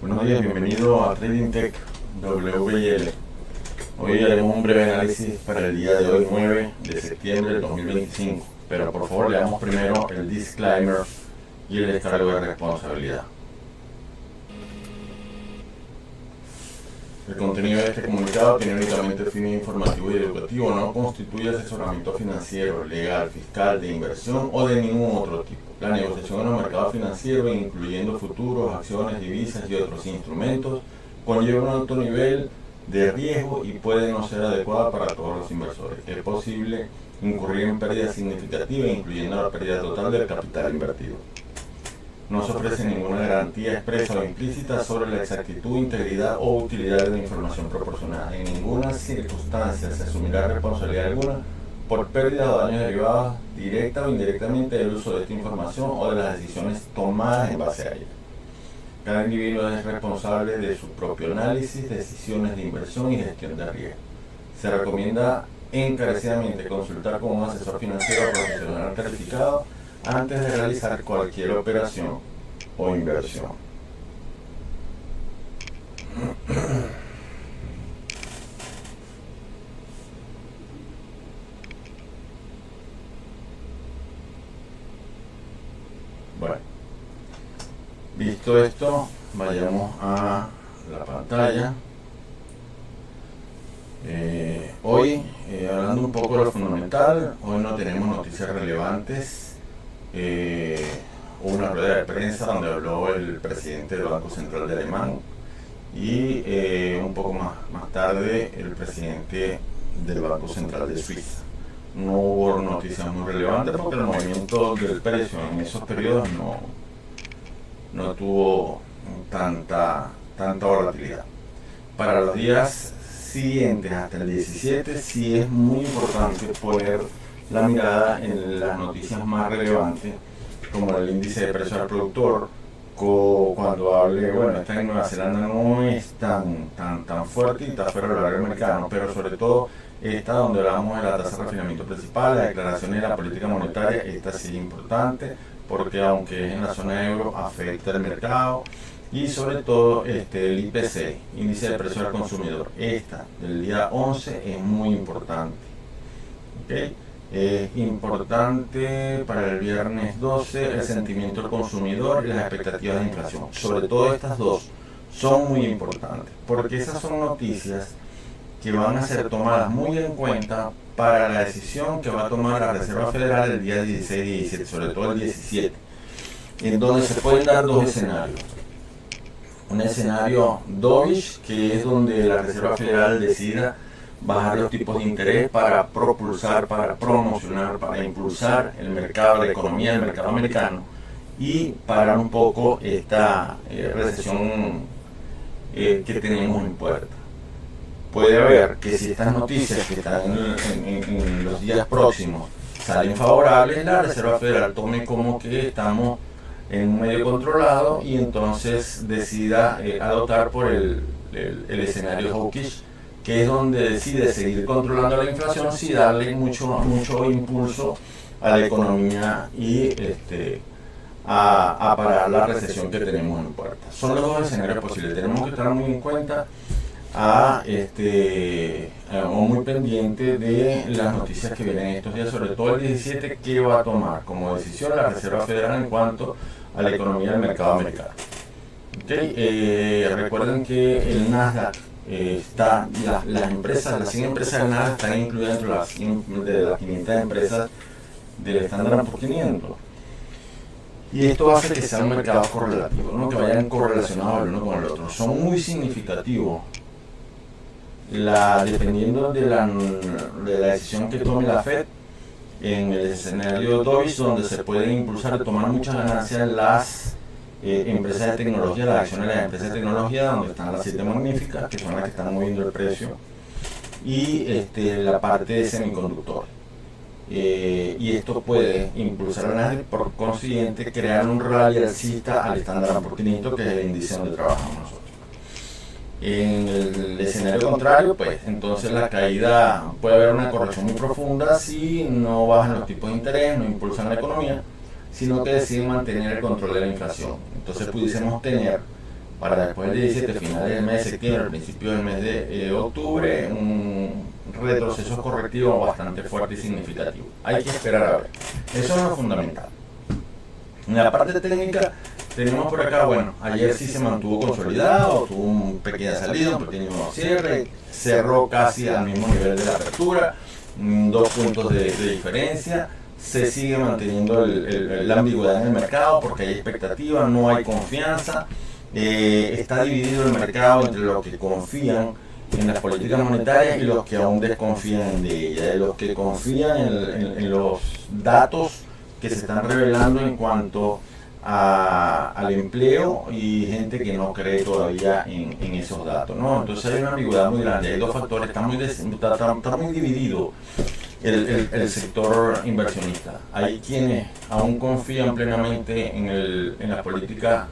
Buenos días, bienvenido a Trading Tech WL. Hoy haremos un breve análisis para el día de hoy, 9 de septiembre del 2025. Pero por favor, leamos primero el disclaimer y el descargo de responsabilidad. El contenido de este comunicado tiene únicamente fin informativo y educativo, no constituye asesoramiento financiero, legal, fiscal, de inversión o de ningún otro tipo. La negociación en los mercados financieros, incluyendo futuros, acciones, divisas y otros instrumentos, conlleva un alto nivel de riesgo y puede no ser adecuada para todos los inversores. Es posible incurrir en pérdidas significativas, incluyendo la pérdida total del capital invertido. No se ofrece ninguna garantía expresa o implícita sobre la exactitud, integridad o utilidad de la información proporcionada. En ninguna circunstancia se asumirá responsabilidad alguna por pérdida o daños derivados directa o indirectamente del uso de esta información o de las decisiones tomadas en base a ella. Cada individuo es responsable de su propio análisis, decisiones de inversión y gestión de riesgo. Se recomienda encarecidamente consultar con un asesor financiero profesional calificado antes de realizar cualquier operación o inversión. Bueno, visto esto, vayamos a la pantalla. Hoy, hablando un poco de lo fundamental, hoy no tenemos noticias relevantes. Hubo una rueda de prensa donde habló el presidente del Banco Central de Alemania y un poco más tarde el presidente del Banco Central de Suiza. No hubo noticias muy relevantes porque el movimiento del precio en esos periodos no tuvo tanta volatilidad. Para los días siguientes hasta el 17 sí es muy importante poner la mirada en las noticias más relevantes, como el índice de precio al productor. Cuando hable, bueno, esta en Nueva Zelanda no es tan fuerte y está fuera del horario americano, pero sobre todo esta donde hablamos de la tasa de refinamiento principal, la declaración de la política monetaria, esta sí es importante, porque aunque es en la zona euro, afecta el mercado. Y sobre todo el IPC, índice de precio al consumidor, esta del día 11 es muy importante. ¿Okay? Es importante para el viernes 12 el sentimiento del consumidor y las expectativas de inflación. Sobre todo estas dos son muy importantes, porque esas son noticias que van a ser tomadas muy en cuenta para la decisión que va a tomar la Reserva Federal el día 16 y 17, sobre todo el 17, en donde se pueden dar dos escenarios. Un escenario dovish, que es donde la Reserva Federal decida bajar los tipos de interés para propulsar, para promocionar, para impulsar el mercado, la economía del mercado americano y parar un poco esta recesión que tenemos en puerta. Puede haber que si estas noticias que están en los días próximos salen favorables, la Reserva Federal tome como que estamos en un medio controlado y entonces decida adoptar por el escenario hawkish, que es donde decide seguir controlando la inflación sin darle mucho impulso a la economía y a parar la recesión que tenemos en puerta. Son los dos escenarios posibles. Tenemos que estar muy en cuenta o muy pendiente de las noticias que vienen estos días, sobre todo el 17, que va a tomar como decisión la Reserva Federal en cuanto a la economía del mercado americano. Recuerden que el Nasdaq está, las 100 empresas del Nasdaq están incluidas entre las 500 empresas del Standard & Poor's 500. Y esto hace que sea un mercado correlativo, ¿no? Que vayan correlacionados el uno con el otro. Son muy significativos dependiendo de la decisión que tome la Fed. En el escenario dovish, donde se pueden impulsar y tomar muchas ganancias las empresas de tecnología, las acciones de las empresas de tecnología, donde están las 7 magníficas, que son las que están moviendo el precio, y la parte de semiconductores. Y esto puede impulsar a Nasdaq, por consiguiente crear un rally alcista al Standard & Poor's 500, que es el índice donde trabajamos nosotros. En el escenario contrario, pues entonces la caída, puede haber una corrección muy profunda si no bajan los tipos de interés, no impulsan la economía, sino que deciden mantener el control de la inflación. Entonces pudiésemos tener para después del 17, finales del mes de septiembre, principio del mes de octubre, un retroceso correctivo bastante fuerte y significativo. Hay que esperar a ver. Eso es lo fundamental. En la parte técnica tenemos por acá, bueno, ayer sí se mantuvo consolidado, tuvo una pequeña salida, un pequeño cierre, cerró casi al mismo nivel de la apertura, 2 puntos de diferencia. Se sigue manteniendo la ambigüedad en el mercado porque hay expectativa, no hay confianza. Está dividido el mercado entre los que confían en las políticas monetarias y los que aún desconfían de ellas. De los que confían en los datos que se están revelando en cuanto al empleo y gente que no cree todavía en esos datos, ¿no? Entonces hay una ambigüedad muy grande, hay 2 factores, está muy dividido el sector inversionista. Hay quienes aún confían plenamente en la política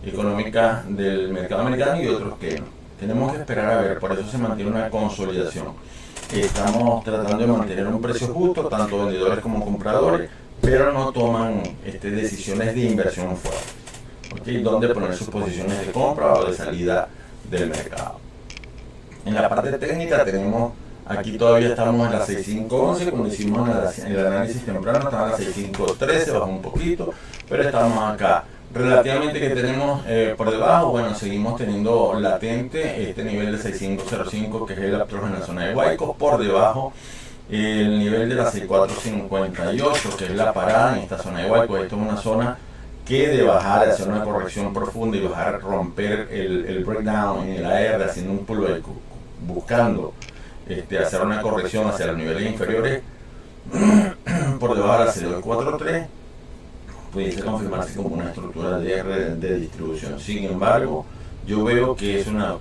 económica del mercado americano y otros que no. Tenemos que esperar a ver, por eso se mantiene una consolidación. Estamos tratando de mantener un precio justo, tanto vendedores como compradores, pero no toman decisiones de inversión fuerte, ¿okay? Donde poner sus posiciones de compra o de salida del mercado. En la parte técnica tenemos, aquí todavía estamos en la 6511, como hicimos en el análisis temprano, estamos en la 6513, bajó un poquito, pero estamos acá. Relativamente que tenemos por debajo, bueno, seguimos teniendo latente este nivel de 6505, que es el uptrend en la zona de Wyckoff, por debajo el nivel de la 6458, que es la parada en esta zona de Wyckoff. Esto es una zona que de bajar, hacer una corrección profunda y bajar, romper el breakdown en el AR, haciendo un pullback, buscando hacer una corrección hacia los niveles inferiores, por debajo de la 0243, pudiese confirmarse como una estructura de distribución. Sin embargo, yo veo que es lo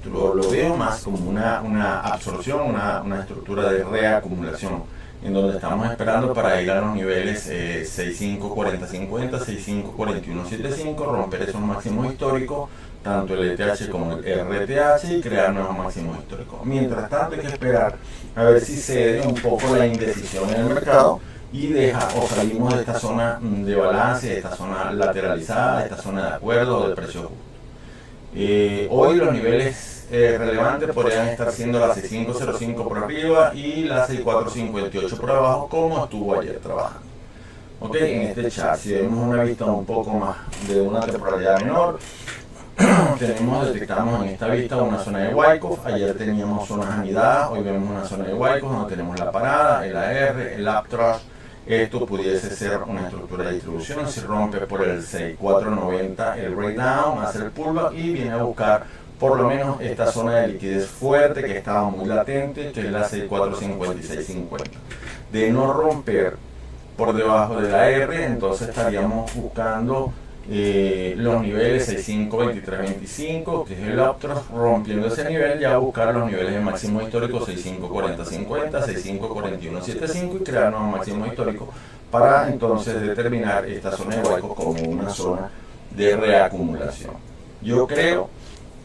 veo más como una absorción, una estructura de reacumulación, en donde estamos esperando para ir a los niveles 654050, 654175, romper esos máximos históricos, tanto el ETH como el RTH, y crear nuevos máximos históricos. Mientras tanto hay que esperar a ver si cede un poco la indecisión en el mercado y salimos de esta zona de balance, de esta zona lateralizada, de esta zona de acuerdo o de precio justo. Hoy los niveles relevantes podrían estar siendo la 6505 por arriba y la 6458 por abajo, como estuvo ayer trabajando. En este chart, si vemos una vista un poco más de una temporalidad menor, detectamos en esta vista una zona de Wyckoff. Ayer teníamos zonas anidadas, hoy vemos una zona de Wyckoff donde tenemos la parada, el AR, el uptrend. Esto pudiese ser una estructura de distribución. Si rompe por el 6490 el breakdown, hace el pullback y viene a buscar por lo menos esta zona de liquidez fuerte que estaba muy latente, que es la 645650. De no romper por debajo de la R, entonces estaríamos buscando los niveles 652325, que es el uptrend, rompiendo ese nivel ya buscar los niveles de máximo histórico 654050, 654175 y crear nuevos máximos históricos para entonces determinar esta zona de Wyckoff como una zona de reacumulación. Yo creo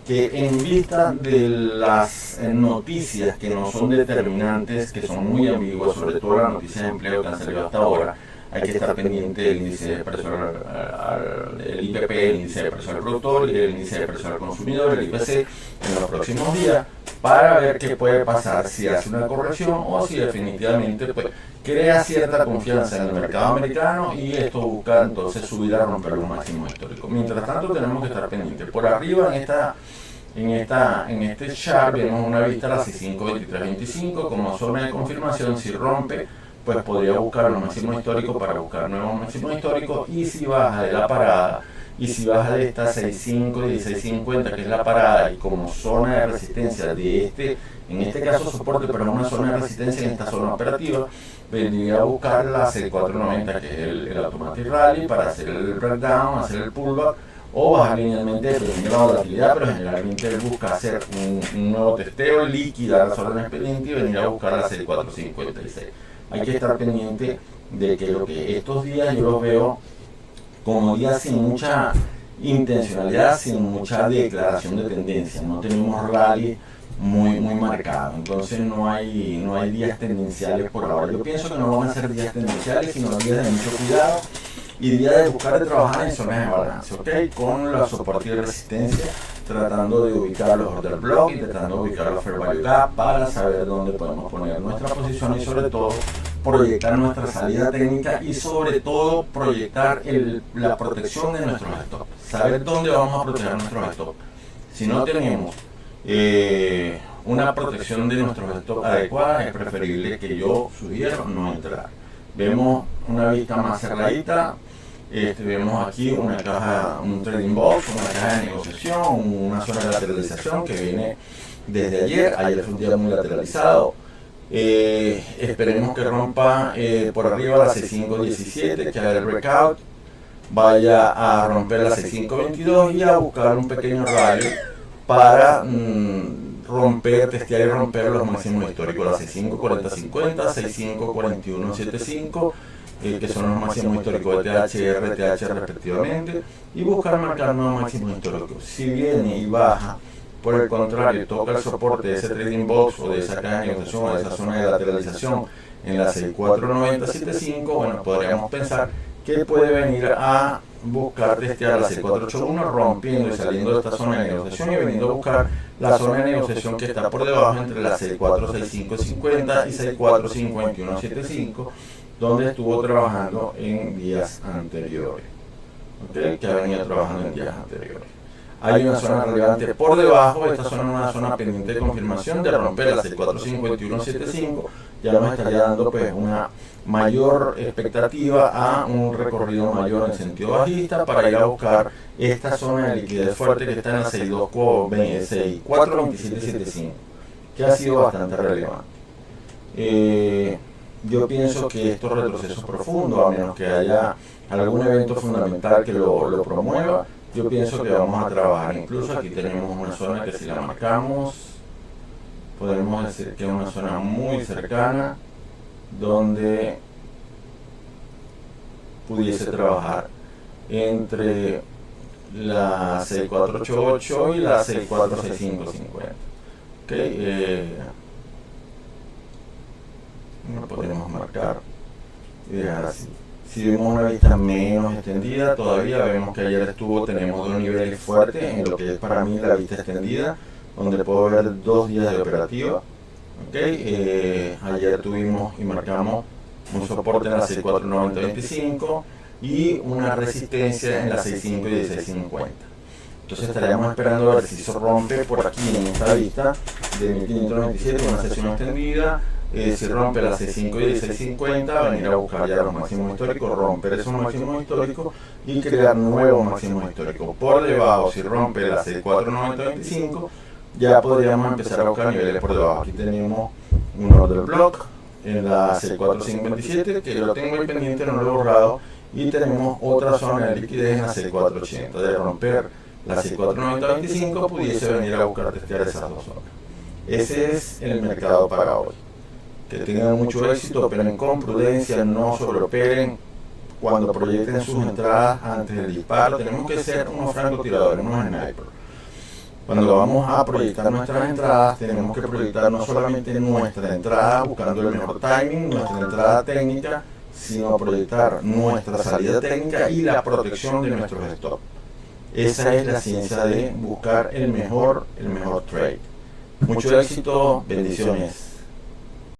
que en vista de las noticias que no son determinantes, que son muy ambiguas, sobre todo las noticias de empleo que han salido hasta ahora, hay que estar pendiente del índice de precio el IPP, el índice de precio al productor y el índice de precio al consumidor, el IPC, en los próximos días, para ver qué puede pasar, si hace una corrección o si definitivamente crea cierta confianza en el mercado americano y esto busca entonces subir a romper los máximos históricos. Mientras tanto tenemos que estar pendientes. Por arriba en este chart vemos una vista a la 652325 como zona de confirmación. Si rompe, pues podría buscar los máximos históricos para buscar nuevos máximos históricos, y si baja de la parada y si baja de esta 651650, que es la parada, y como zona de resistencia de en este caso soporte, pero una zona de resistencia en esta zona operativa, vendría a buscar la C490, que es el automatic rally, para hacer el breakdown, hacer el pullback o bajar linealmente dependiendo de la volatilidad, pero generalmente él busca hacer un nuevo testeo, liquidar la zona de expediente y venir a buscar la C456. Hay que estar pendiente de que lo que estos días yo los veo como días sin mucha intencionalidad, sin mucha declaración de tendencia. No tenemos rally muy marcado, entonces no hay días tendenciales por ahora. Yo pienso que no van a ser días tendenciales, sino días de mucho cuidado y días de buscar de trabajar en zonas de balance, con la soporte y resistencia tratando de ubicar los order block y tratando de ubicar los fair value gap para saber dónde podemos poner nuestra posición y sobre todo proyectar nuestra salida técnica y sobre todo proyectar la protección de nuestros stops, saber dónde vamos a proteger nuestros stops. Si no tenemos una protección de nuestros stops adecuada, es preferible, que yo sugiero, no entrar. Vemos una vista más cerradita. Vemos aquí una caja, un trading box, una caja de negociación, una zona de lateralización que viene desde ayer fue un día muy lateralizado. Esperemos que rompa por arriba la 6517, que haga el breakout, vaya a romper la 6522 y a buscar un pequeño rally para testear y romper los máximos históricos, la 654050, 654175, que son los máximos históricos de THR, TH respectivamente, y buscar marcar nuevos máximos históricos. Si viene y baja, por el contrario, toca el soporte de ese trading box o de esa caja de negociación o de esa zona de lateralización en la 649075, bueno, podríamos pensar que puede venir a buscar testear la 6481 rompiendo y saliendo de esta zona de negociación y veniendo a buscar la zona de negociación que está por debajo entre la 646550 y 645175, donde estuvo trabajando en días anteriores, ¿okay? Que ha venido trabajando en días anteriores. Hay una zona relevante por debajo, esta zona es una zona pendiente de confirmación de romper la 645175, ya nos estaría dando pues una mayor expectativa a un recorrido mayor en sentido bajista para ir a buscar esta zona de liquidez fuerte que está en la 642775, que ha sido bastante relevante. Yo pienso que estos retrocesos profundos, a menos que haya algún evento fundamental que lo promueva, yo pienso que vamos a trabajar. Incluso aquí tenemos una zona que si la marcamos, podemos decir que es una zona muy cercana, donde pudiese trabajar entre la 6488 y la 646550. Okay, no podemos marcar y dejar así. Si vemos una vista menos extendida, todavía vemos que ayer tenemos dos niveles fuertes en lo que es para mí la vista extendida, donde puedo ver 2 días de operativa. Okay, ayer tuvimos y marcamos un soporte en la 649025 y una resistencia en la 65 y 1650. Entonces estaríamos esperando a ver si se rompe por aquí en esta vista de 1597, una sesión extendida. Si rompe la 65 y 1650, venir a buscar ya los máximos históricos, romper esos máximos históricos y crear nuevos máximos históricos. Por debajo, si rompe la 649025, ya podríamos empezar a buscar niveles por debajo. Aquí tenemos un order block en la 6427, que lo tengo ahí pendiente, no lo he borrado, y tenemos otra zona de liquidez en la 6480. De romper la 649025 pudiese venir a buscar testear esas dos zonas. Ese es el mercado para hoy. Que tengan mucho éxito, operen con prudencia, no sobreoperen cuando proyecten sus entradas antes del disparo. Tenemos que ser unos francotiradores, unos snipers. Cuando vamos a proyectar nuestras entradas, tenemos que proyectar no solamente nuestra entrada buscando el mejor timing, nuestra entrada técnica, sino proyectar nuestra salida técnica y la protección de nuestros stops. Esa es la ciencia de buscar el mejor trade. Mucho éxito, bendiciones.